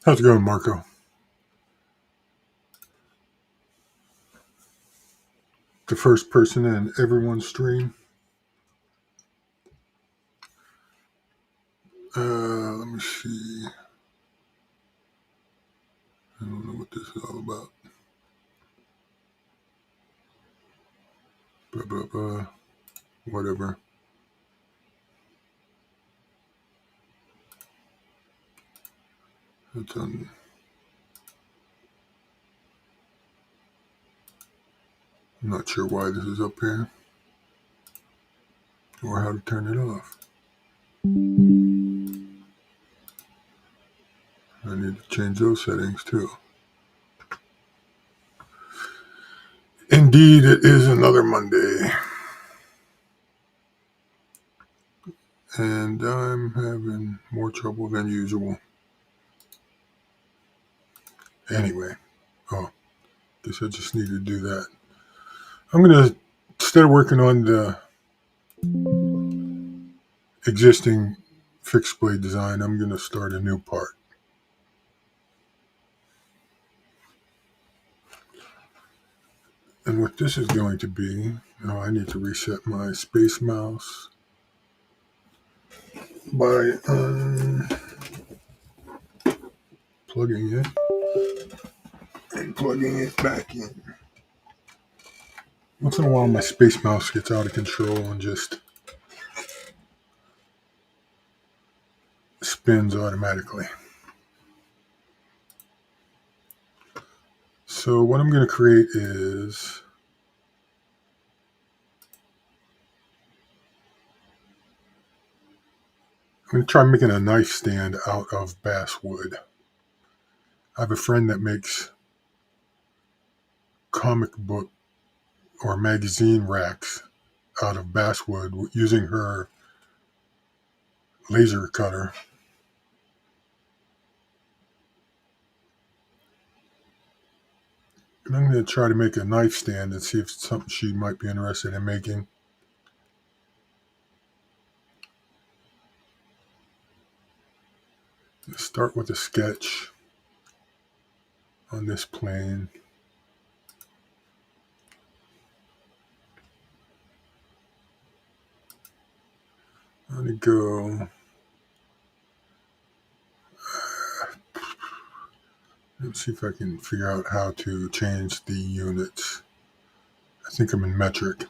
How's it going, Marco? The first person in everyone's stream. Let me see. I don't know what this is all about. Blah, blah, blah. Whatever. It's on. I'm not sure why this is up here or how to turn it off. I need to change those settings too. Indeed, it is another Monday. And I'm having more trouble than usual. Anyway, guess I just need to do that. I'm going to, instead of working on the existing fixed blade design, I'm going to start a new part. And what this is going to be, I need to reset my space mouse by plugging it and plugging it back in. Once in a while, my space mouse gets out of control and just spins automatically. So what I'm going to create is I'm going to try making a knife stand out of basswood. I have a friend that makes comic book or magazine racks out of basswood using her laser cutter. And I'm going to try to make a knife stand and see if it's something she might be interested in making. Let's start with a sketch on this plane. I'm going to go. Let's see if I can figure out how to change the units. I think I'm in metric.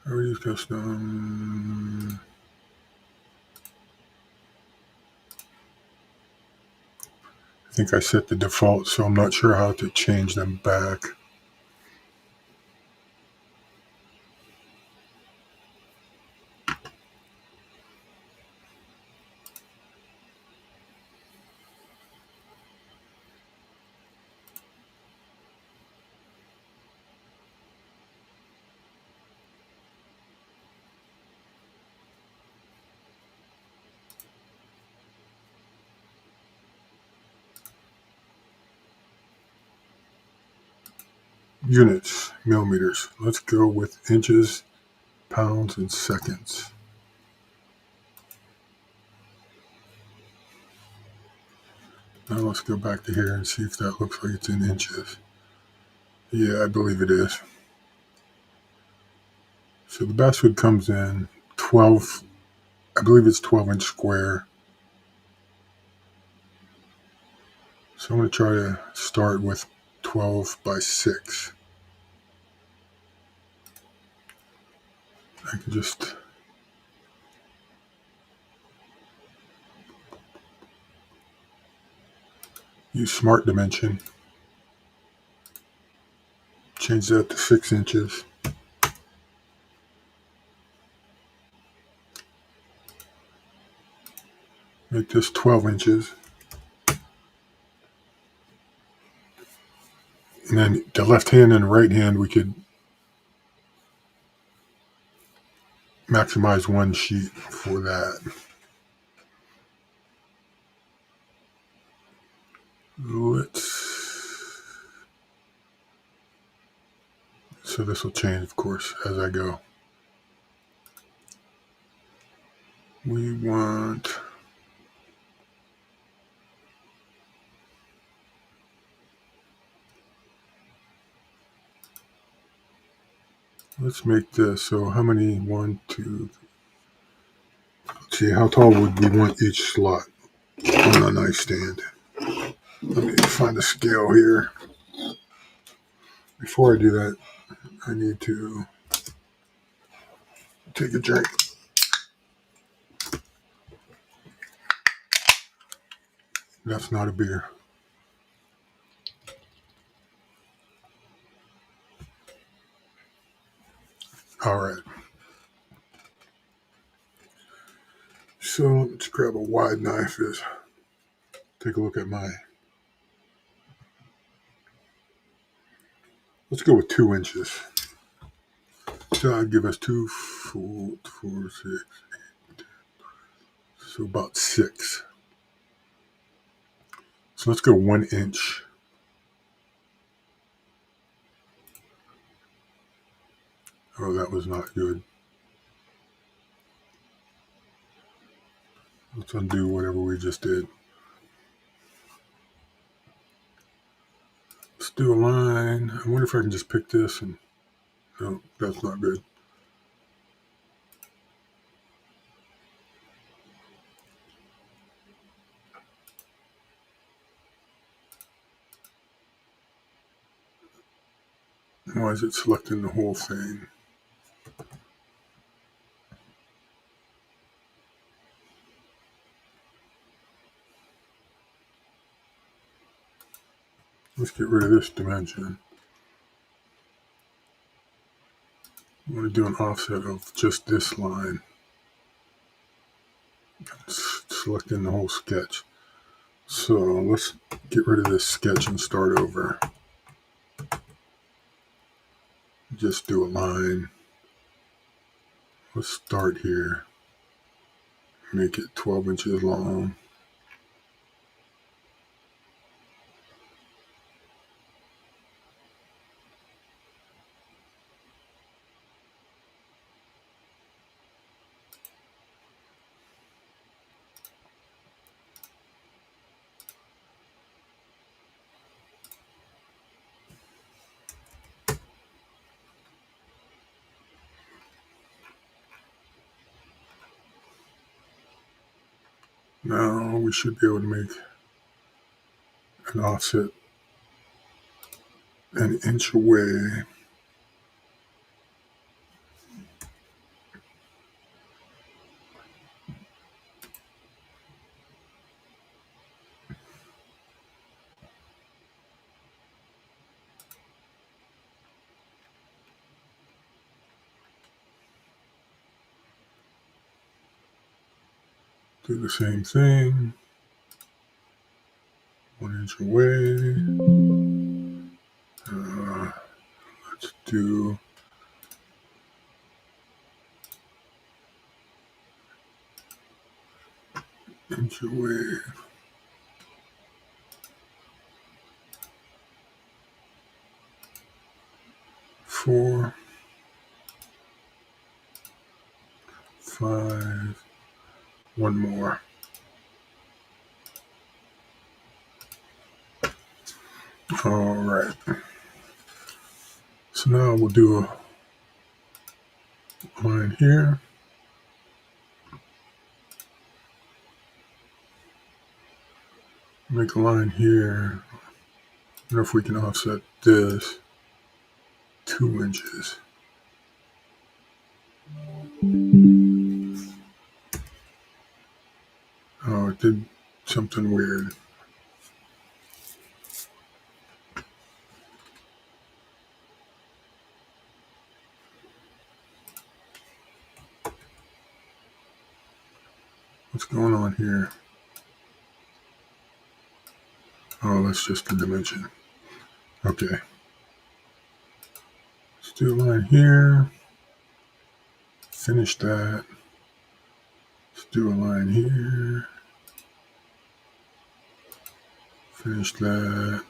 I already use custom. I think I set the default, so I'm not sure how to change them back. Units, millimeters. Let's go with inches, pounds, and seconds. Now let's go back to here and see if that looks like it's in inches. Yeah, I believe it is. So the basswood comes in 12, I believe it's 12-inch square. So I'm going to try to start with 12 by 6. I can just use Smart Dimension. Change that to 6 inches. Make this 12 inches. And then the left hand and the right hand, we could maximize one sheet for that. So this will change, of course, as I go. We want let's make this, so how many, 1, 2, let's see, how tall would we want each slot on a nightstand? Let me find a scale here. Before I do that, I need to take a drink. That's not a beer. All right. So let's grab a wide knife. Take a look at mine. Let's go with 2 inches. So I'd give us 2, 4, 4, 6, 8, so about 6. So let's go 1 inch. Oh, that was not good. Let's undo whatever we just did. Let's do a line. I wonder if I can just pick this and, no, that's not good. Why is it selecting the whole thing? Let's get rid of this dimension. I want to do an offset of just this line. Selecting the whole sketch. So let's get rid of this sketch and start over. Just do a line. Let's start here. Make it 12 inches long. Now we should be able to make an offset an inch away. Do the same thing. 1 inch away. Let's do inch away. 4, 5, 1 more. All right. So now we'll do a line here. Make a line here. I wonder if we can offset this 2 inches. Oh, it did something weird. What's going on here? Oh, that's just the dimension. Okay. Let's do a line here. Finish that. Let's do a line here. Finish that.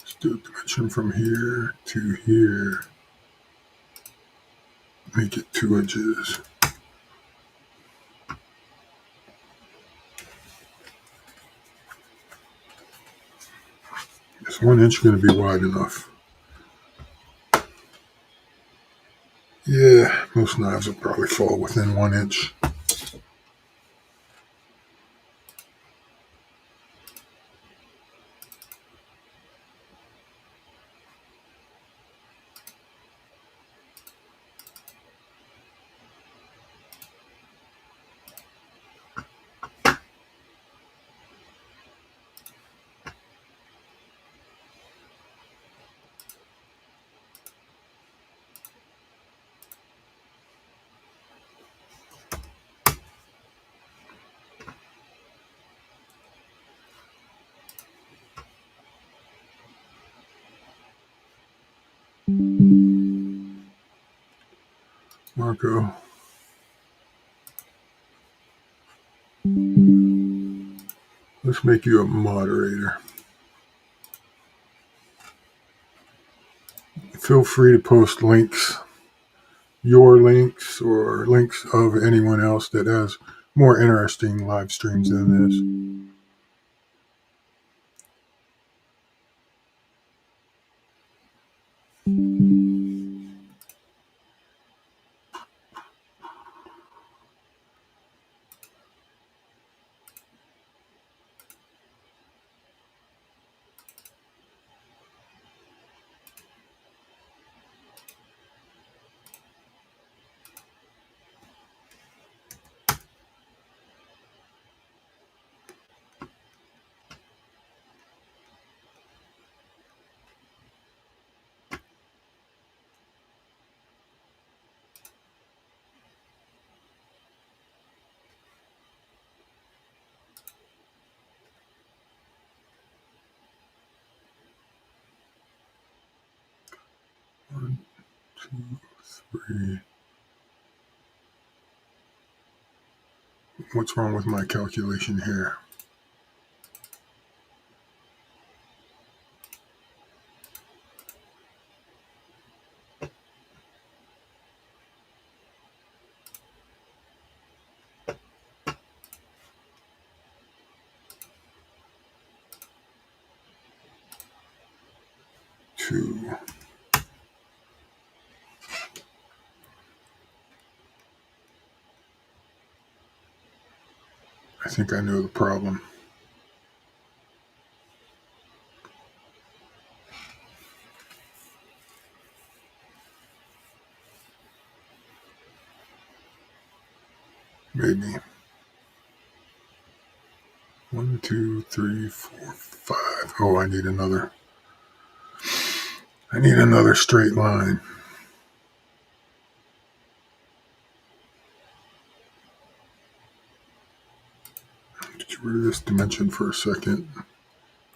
Let's do a dimension from here to here. Make it 2 inches. Is 1 inch going to be wide enough? Yeah, most knives will probably fall within 1 inch. Marco. Let's make you a moderator. Feel free to post links, your links, or links of anyone else that has more interesting live streams than this. One, two, three. What's wrong with my calculation here? Two. I think I know the problem. Maybe. 1, 2, 3, 4, 5. Oh, I need another straight line. Get rid of this dimension for a second.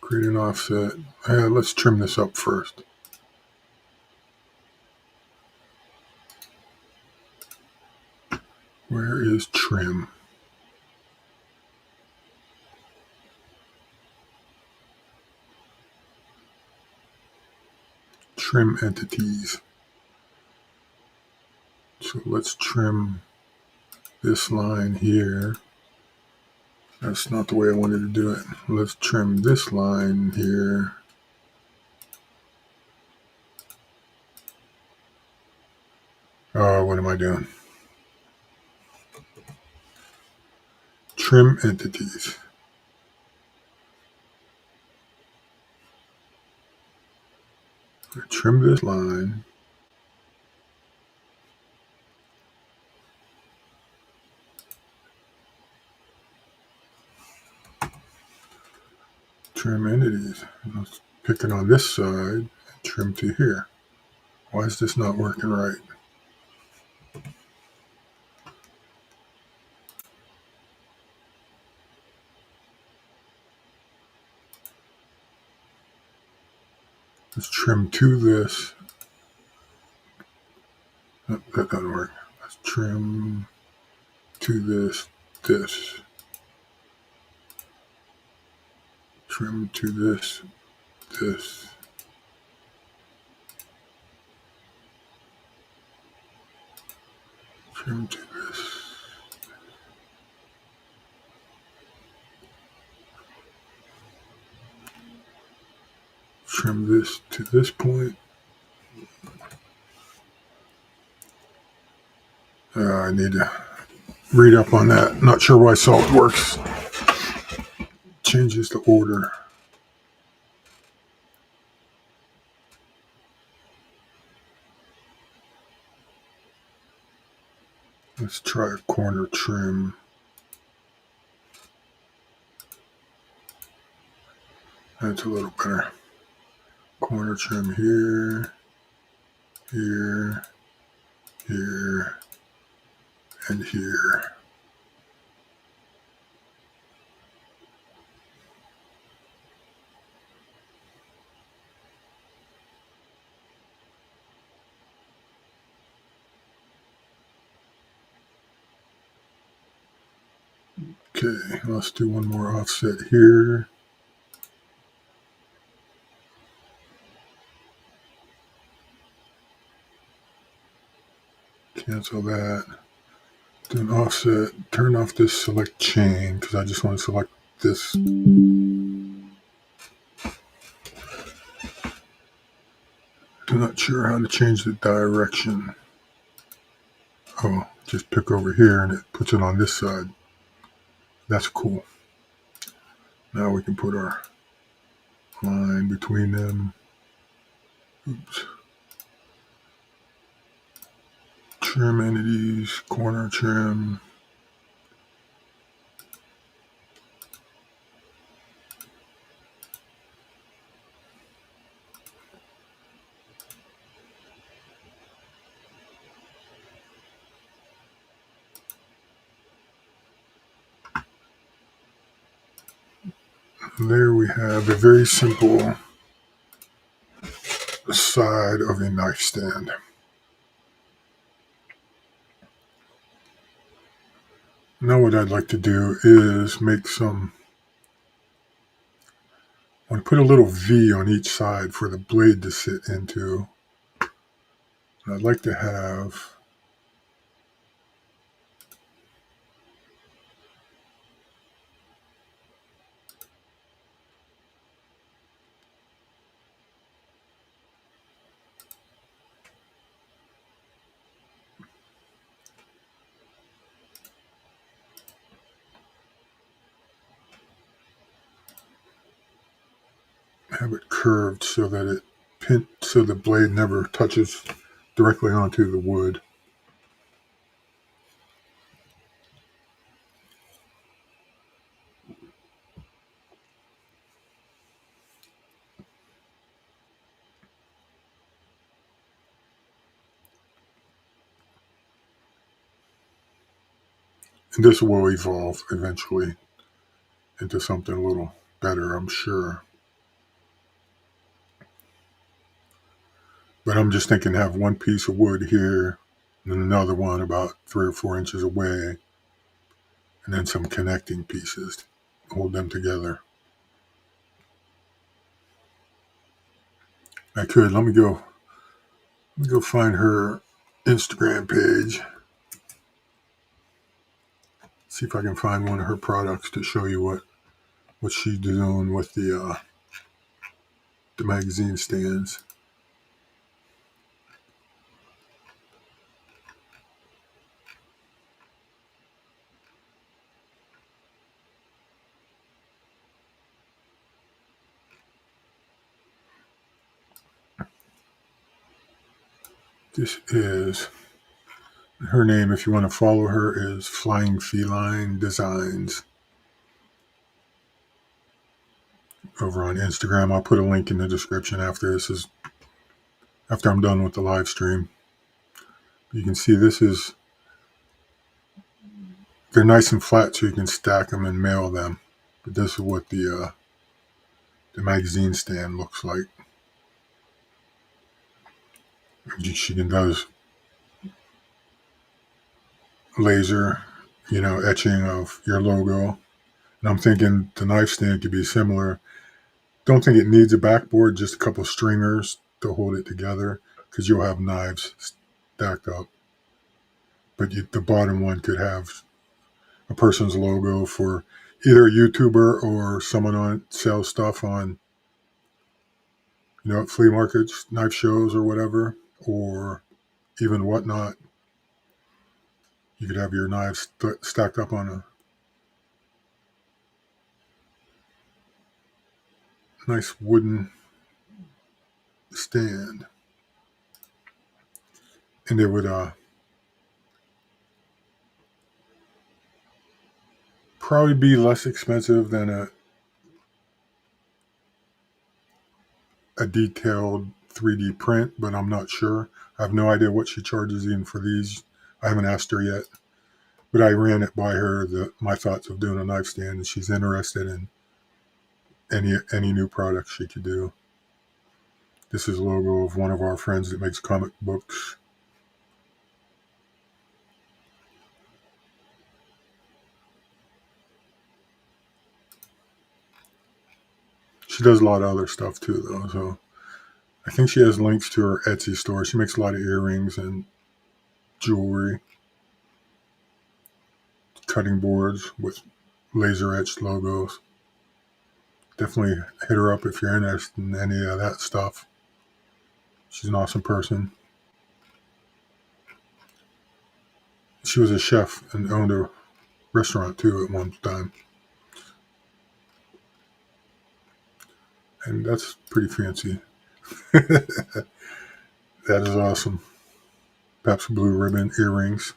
Create an offset. Let's trim this up first. Where is trim? Trim entities. So let's trim this line here. That's not the way I wanted to do it. Let's trim this line here. Oh, what am I doing? Trim entities. Trim this line. Trim entities. Let's pick it on this side and trim to here. Why is this not working right? Let's trim to this. That doesn't work. Let's trim to this. Trim to this. Trim to this. Trim this to this point. I need to read up on that. Not sure why SolidWorks changes the order. Let's try a corner trim. That's a little better. Corner trim here, here, here, and here. Okay, let's do one more offset here. Cancel that. Do an offset. Turn off this select chain because I just want to select this. I'm not sure how to change the direction. Oh, just pick over here and it puts it on this side. That's cool. Now we can put our line between them. Oops. Trim entities, corner trim. There we have a very simple side of a knife stand. Now what I'd like to do is make some, I want to put a little V on each side for the blade to sit into. And I'd like to have it curved so that so the blade never touches directly onto the wood. And this will evolve eventually into something a little better, I'm sure. But I'm just thinking have one piece of wood here and then another one about 3 or 4 inches away, and then some connecting pieces to hold them together. I could, let me go find her Instagram page. See if I can find one of her products to show you what she's doing with the magazine stands. This is her name. If you want to follow her, is Flying Feline Designs over on Instagram. I'll put a link in the description after I'm done with the live stream. You can see they're nice and flat so you can stack them and mail them. But this is what the magazine stand looks like. She can does laser, etching of your logo. And I'm thinking the knife stand could be similar. Don't think it needs a backboard, just a couple stringers to hold it together because you'll have knives stacked up. But the bottom one could have a person's logo for either a YouTuber or someone on sells stuff on, at flea markets, knife shows or whatever, or even whatnot. You could have your knives stacked up on a nice wooden stand. And it would probably be less expensive than a detailed 3D print, but I'm not sure. I have no idea what she charges even for these. I haven't asked her yet, but I ran it by her, my thoughts of doing a knife stand, and she's interested in any new products she could do. This is a logo of one of our friends that makes comic books. She does a lot of other stuff too, though. So I think she has links to her Etsy store. She makes a lot of earrings and jewelry, cutting boards with laser etched logos. Definitely hit her up if you're interested in any of that stuff. She's an awesome person. She was a chef and owned a restaurant too at one time. And that's pretty fancy. That is awesome. Perhaps blue ribbon earrings.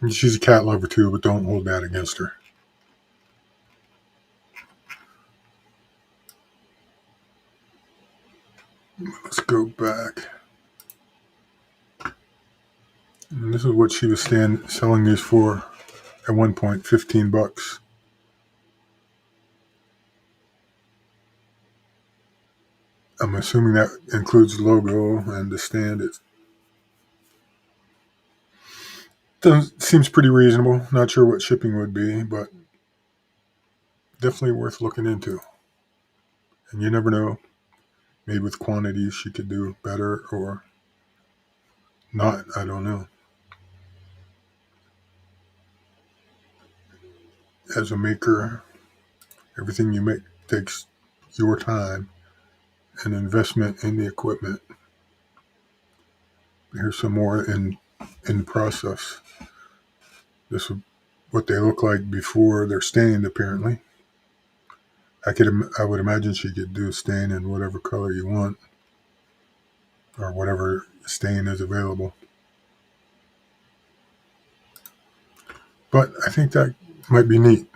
And she's a cat lover too, but don't hold that against her. Let's go back. And this is what she was selling these for at one point, $15. I'm assuming that includes the logo and the stand. Seems pretty reasonable. Not sure what shipping would be, but definitely worth looking into. And you never know. Maybe with quantities she could do better or not. I don't know. As a maker, everything you make takes your time and investment in the equipment. Here's some more in the process. This is what they look like before they're stained, apparently. I would imagine she could do stain in whatever color you want or whatever stain is available. But I think that might be neat.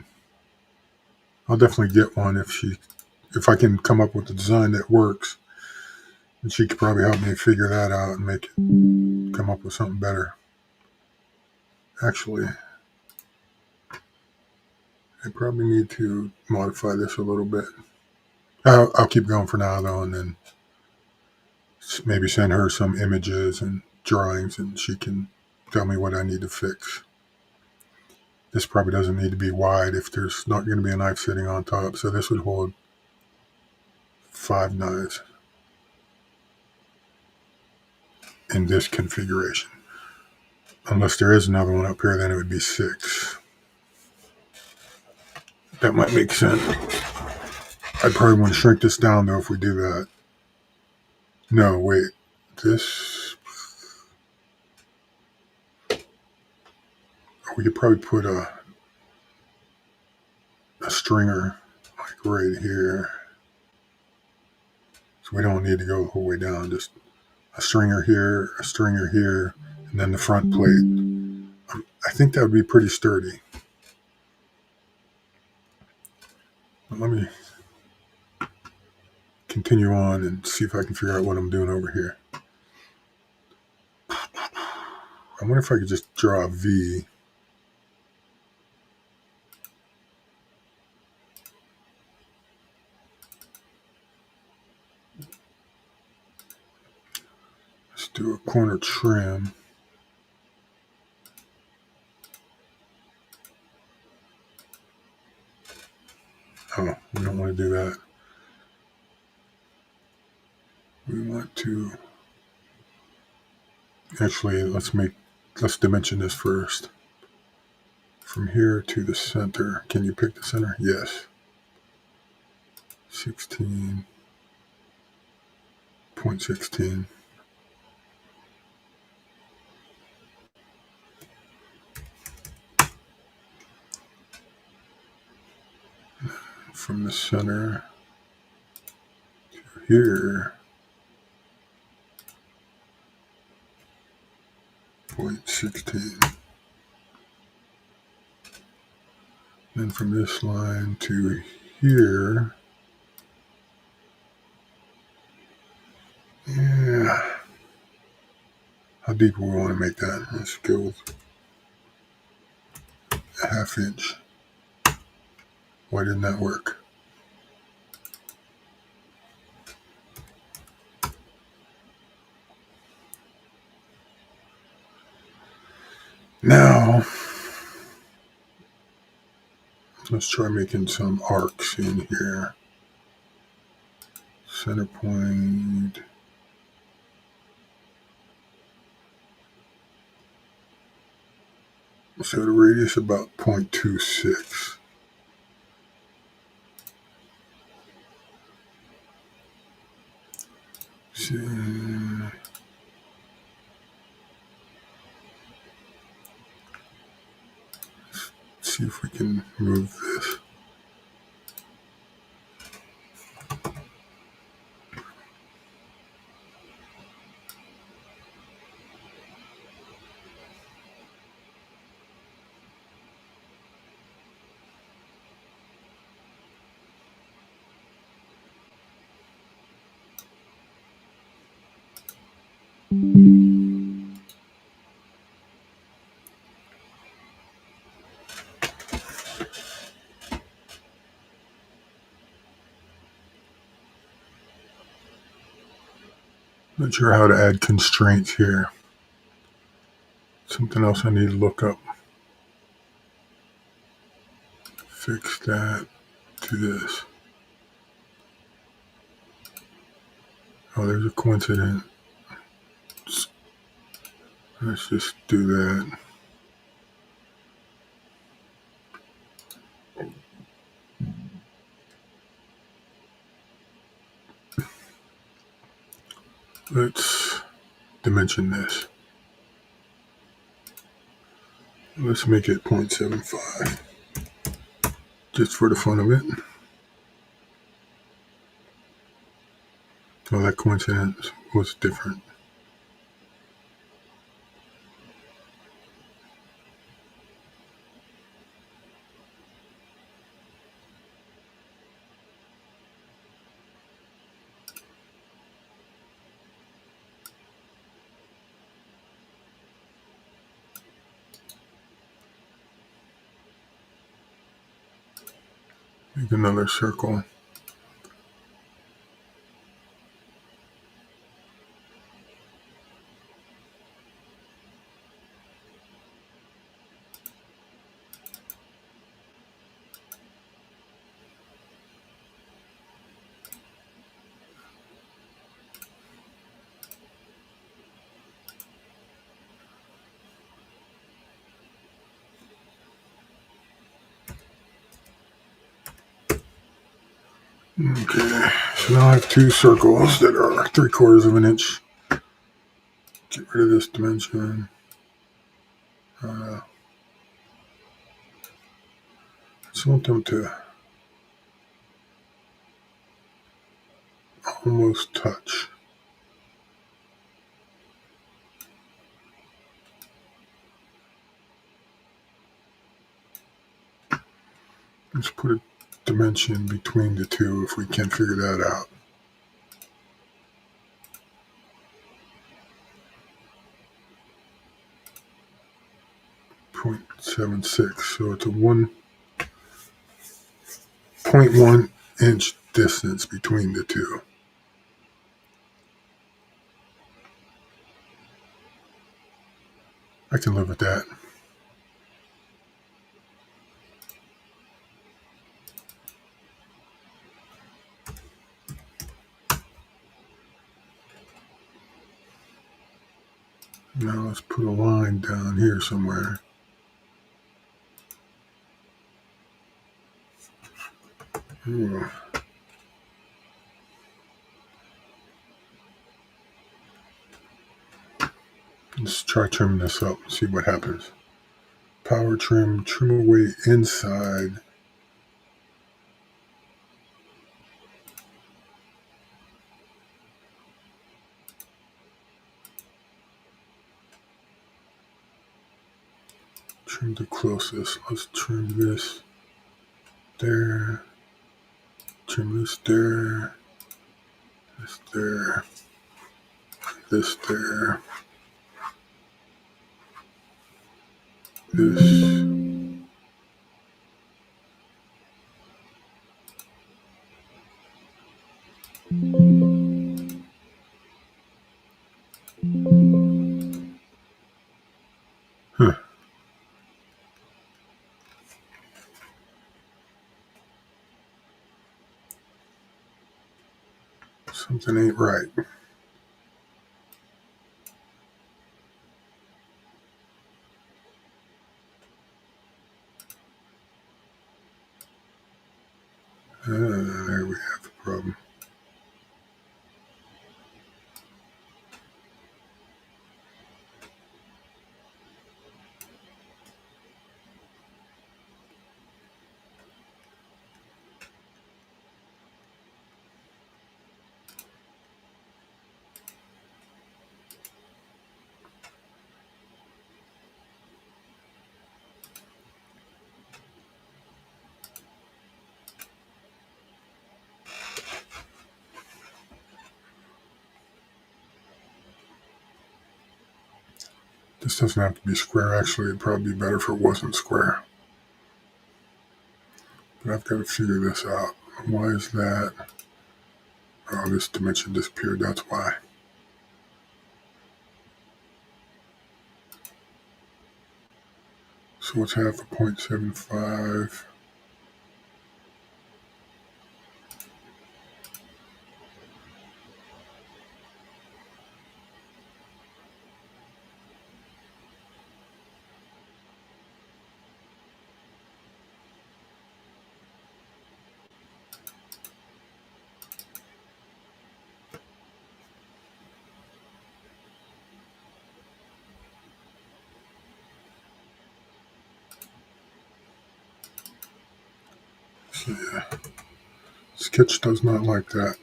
I'll definitely get one if I can come up with a design that works. And she could probably help me figure that out and come up with something better. Actually, I probably need to modify this a little bit. I'll keep going for now though, and then maybe send her some images and drawings, and she can tell me what I need to fix. This probably doesn't need to be wide if there's not going to be a knife sitting on top. So this would hold 5 knives in this configuration. Unless there is another one up here, then it would be 6. That might make sense. I'd probably want to shrink this down though if we do that. No, wait. This... We could probably put a stringer like right here. So we don't need to go the whole way down. Just a stringer here, and then the front plate. I think that would be pretty sturdy. But let me continue on and see if I can figure out what I'm doing over here. I wonder if I could just draw a V. do a corner trim. Oh, we don't want to do that. We want to actually, let's dimension this first. From here to the center. Can you pick the center? Yes. 16.16. From the center to here, 0.16. Then from this line to here, yeah. How deep do we want to make that? Let's go with a 1/2 inch. Why didn't that work? Now, let's try making some arcs in here. Center point. So the radius about 0.26. See. See if we can move this. Not sure how to add constraints here. Something else I need to look up. Fix that to this. Oh, there's a coincidence. Let's just do that. Let's dimension this. Let's make it 0.75. Just for the fun of it. Oh, that coincidence was different. Make another circle. Okay, so now I have two circles that are 3/4 of an inch. Get rid of this dimension. I just want them to almost touch. Let's put a dimension between the two if we can figure that out. .76, so it's a 1.1 inch distance between the two. I can live with that. Now let's put a line down here somewhere. Let's try trimming this up and see what happens. Power trim, trim away inside. Trim the closest. Let's trim this there. Trim this there. This there. This there. This. Huh. Something ain't right. There we have the problem. This doesn't have to be square. Actually, it'd probably be better if it wasn't square. But I've got to figure this out. Why is that? Oh, this dimension disappeared. That's why. So let's have a 0.75. So yeah, Sketch does not like that.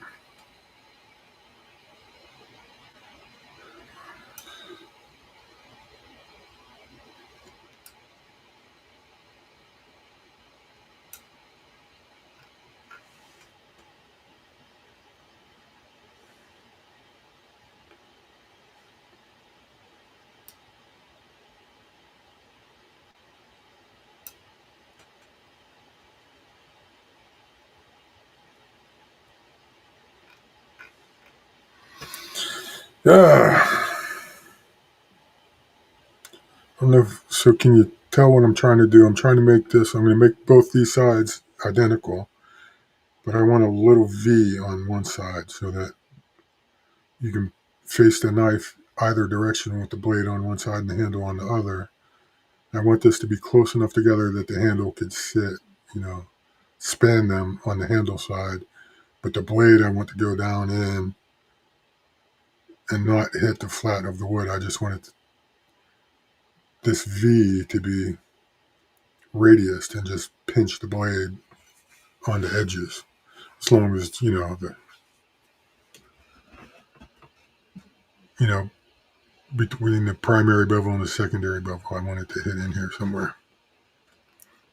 Yeah. I don't know so can you tell what I'm trying to do? I'm trying to make this, I'm going to make both these sides identical, but I want a little V on one side so that you can face the knife either direction with the blade on one side and the handle on the other. I want this to be close enough together that the handle could sit, span them on the handle side, but the blade I want to go down in and not hit the flat of the wood. I just want this V to be radiused and just pinch the blade on the edges. As long as, you know, between the primary bevel and the secondary bevel, I want it to hit in here somewhere.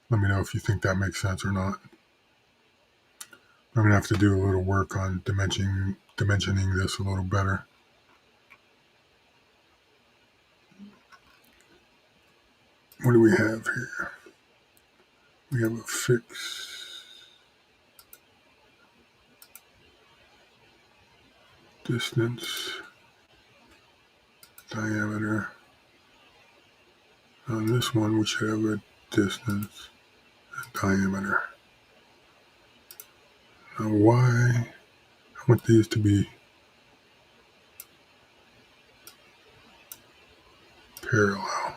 Let me know if you think that makes sense or not. I'm going to have to do a little work on dimensioning this a little better. What do we have here? We have a fixed distance, diameter. On this one, we should have a distance, a diameter. Now, why? I want these to be parallel.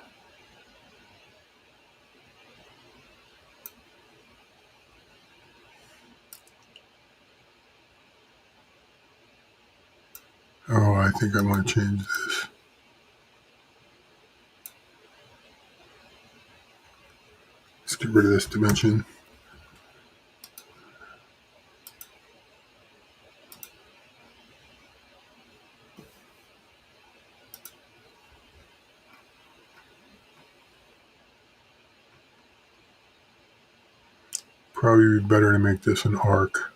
Oh, I think I want to change this. Let's get rid of this dimension. Probably be better to make this an arc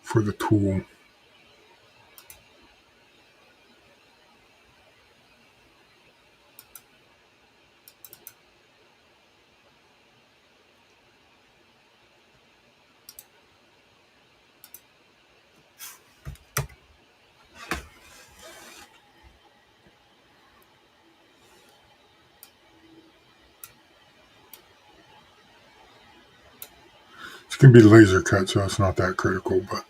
for the tool. It's going to be laser cut, so it's not that critical, but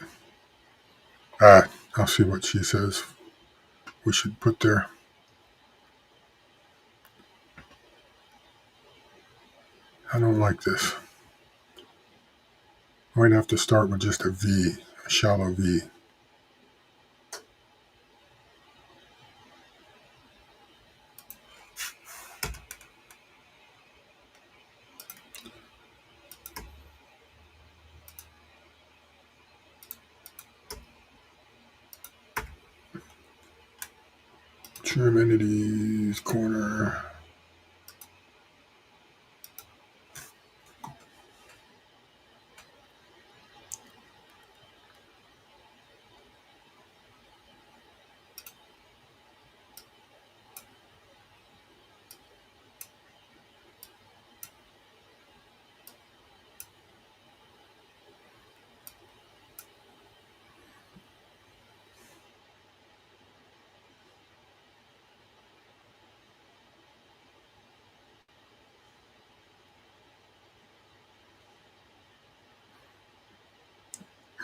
I'll see what she says we should put there. I don't like this. Might have to start with just a V, a shallow V. Trim entities, corner.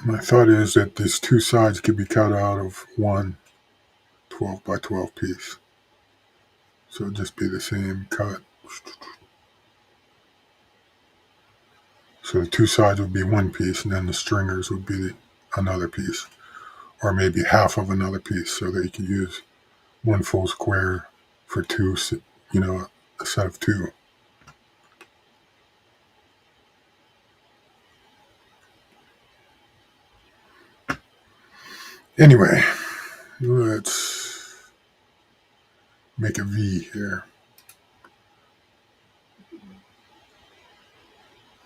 My thought is that these two sides could be cut out of one 12 by 12 piece. So it'd just be the same cut. So the two sides would be one piece, and then the stringers would be another piece, or maybe half of another piece, so that you could use one full square for two, a set of two. Anyway, let's make a V here.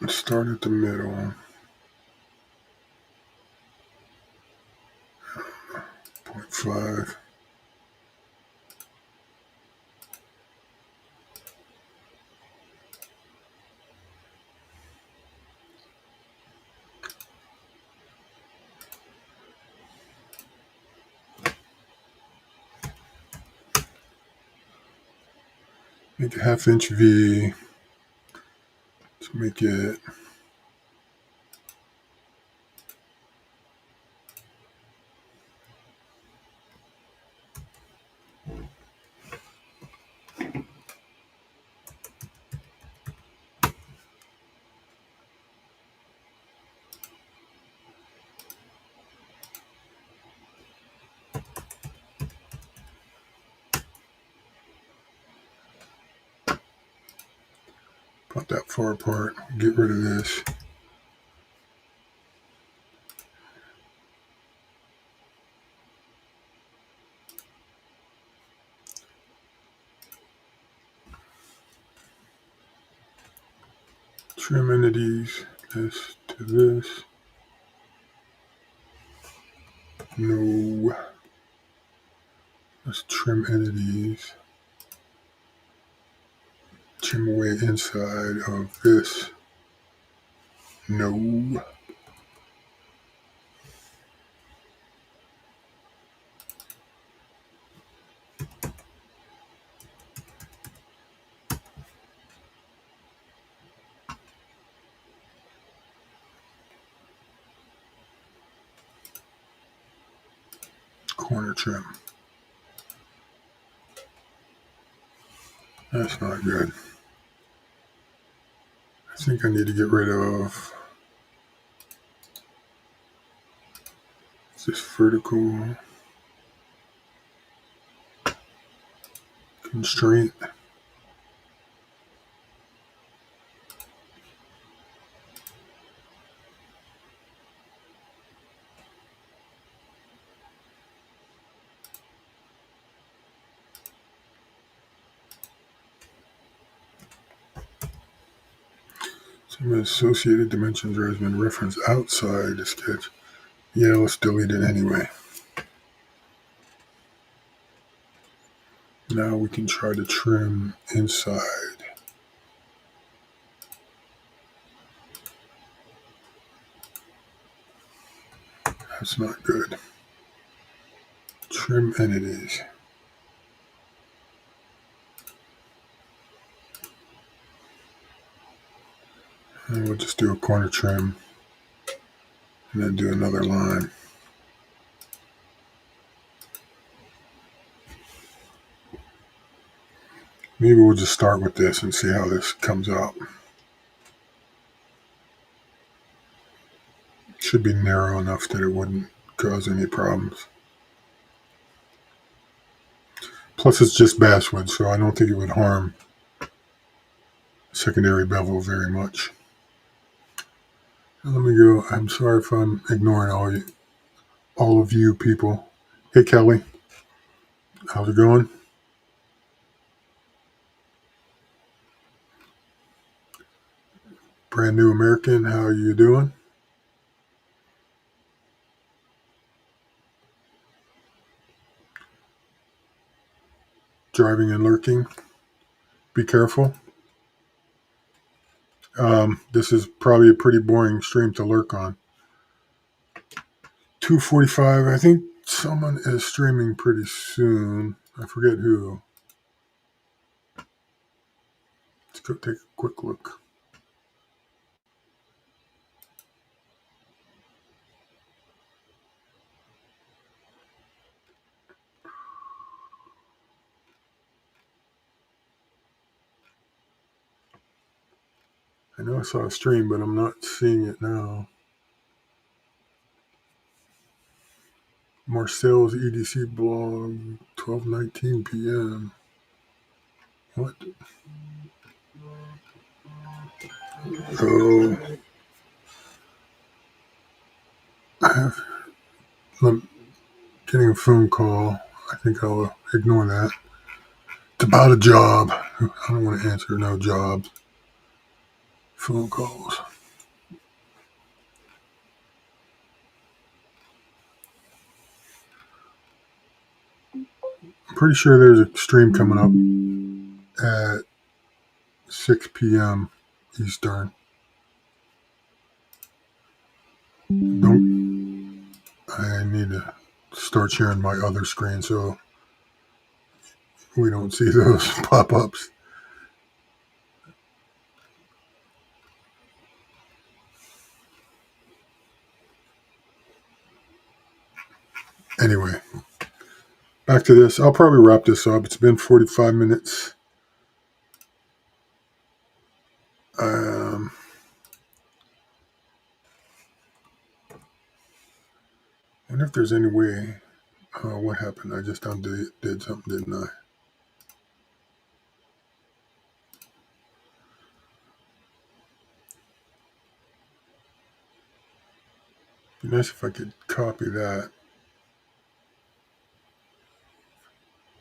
Let's start at the middle. 0.5. Make a 1/2 inch V. Let's make it not that far apart. Get rid of this. Trim entities, this to this. No. Let's trim entities. Trim away inside of this. No. corner trim. That's not good. I think I need to get rid of this vertical constraint. Some associated dimensions has been referenced outside the sketch. Yeah, let's delete it anyway. Now we can try to trim inside. That's not good. Trim entities. And we'll just do a corner trim and then do another line. Maybe we'll just start with this and see how this comes out. It should be narrow enough that it wouldn't cause any problems. Plus it's just basswood, so I don't think it would harm secondary bevel very much. Let me go. I'm sorry if I'm ignoring all of you people. Hey Kelly, how's it going? Brand new American, how are you doing? Driving and lurking. Be careful. This is probably a pretty boring stream to lurk on. 2:45. I think someone is streaming pretty soon. I forget who. Let's go take a quick look. I know I saw a stream, but I'm not seeing it now. Marcel's EDC blog, 12:19 p.m. What? Oh, I'm getting a phone call. I think I'll ignore that. It's about a job. I don't want to answer no jobs. Phone calls. I'm pretty sure there's a stream coming up at 6 p.m. Eastern. I need to start sharing my other screen so we don't see those pop-ups. Anyway, back to this. I'll probably wrap this up. It's been 45 minutes. I wonder if there's any way. What happened? I just did something, didn't I? It'd be nice if I could copy that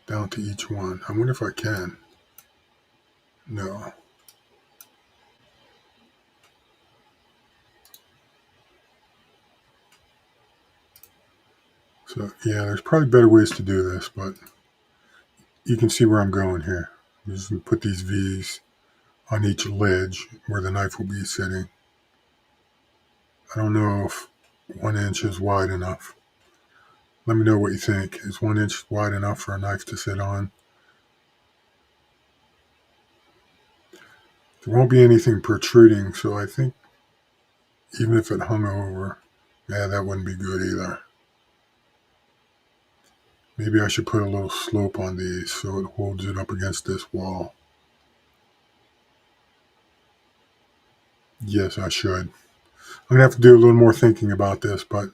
down to each one. I wonder if I can. No. So, yeah, there's probably better ways to do this, but you can see where I'm going here. I'm just going to put these V's on each ledge where the knife will be sitting. I don't know if 1 inch is wide enough. Let me know what you think. Is 1 inch wide enough for a knife to sit on? There won't be anything protruding, so I think even if it hung over, yeah, that wouldn't be good either. Maybe I should put a little slope on these so it holds it up against this wall. Yes, I should. I'm going to have to do a little more thinking about this, but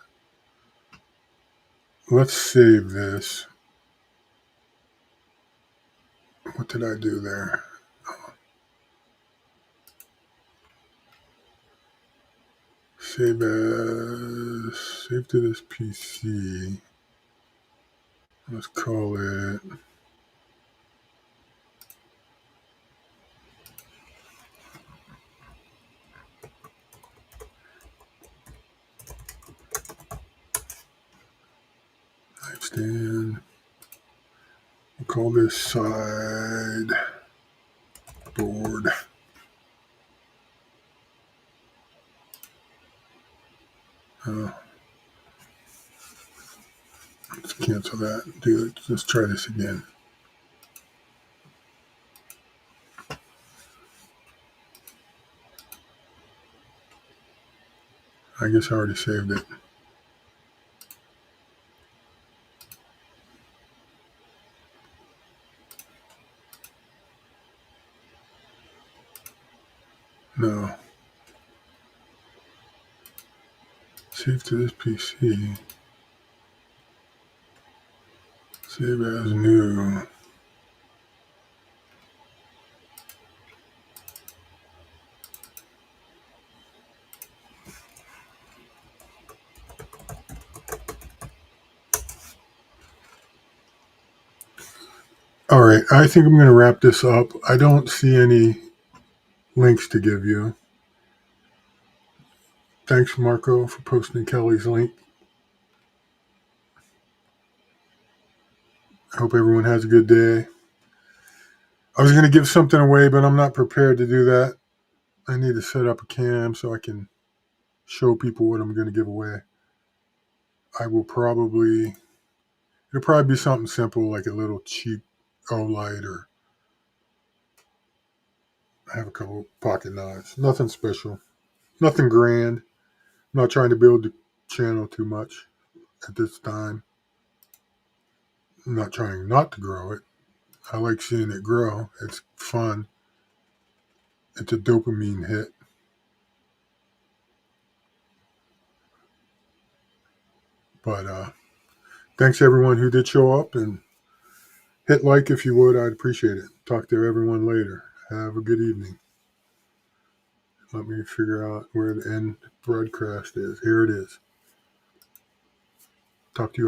let's save this. What did I do there? Save as, save to this PC. Let's call it nightstand. We'll call this side board. Let's cancel that. Let's try this again. I guess I already saved it. No. Save to this PC. Save as new. All right, I think I'm going to wrap this up. I don't see any links to give you. Thanks, Marco, for posting Kelly's link. I hope everyone has a good day. I was going to give something away, but I'm not prepared to do that. I need to set up a cam so I can show people what I'm going to give away. It'll probably be something simple like a little cheap light, or I have a couple pocket knives. Nothing special. Nothing grand. I'm not trying to build the channel too much at this time. I'm not trying not to grow it. I like seeing it grow. It's fun. It's a dopamine hit. But thanks everyone who did show up, and hit like if you would. I'd appreciate it. Talk to everyone later. Have a good evening. Let me figure out where the end broadcast is. Here it is. Talk to you.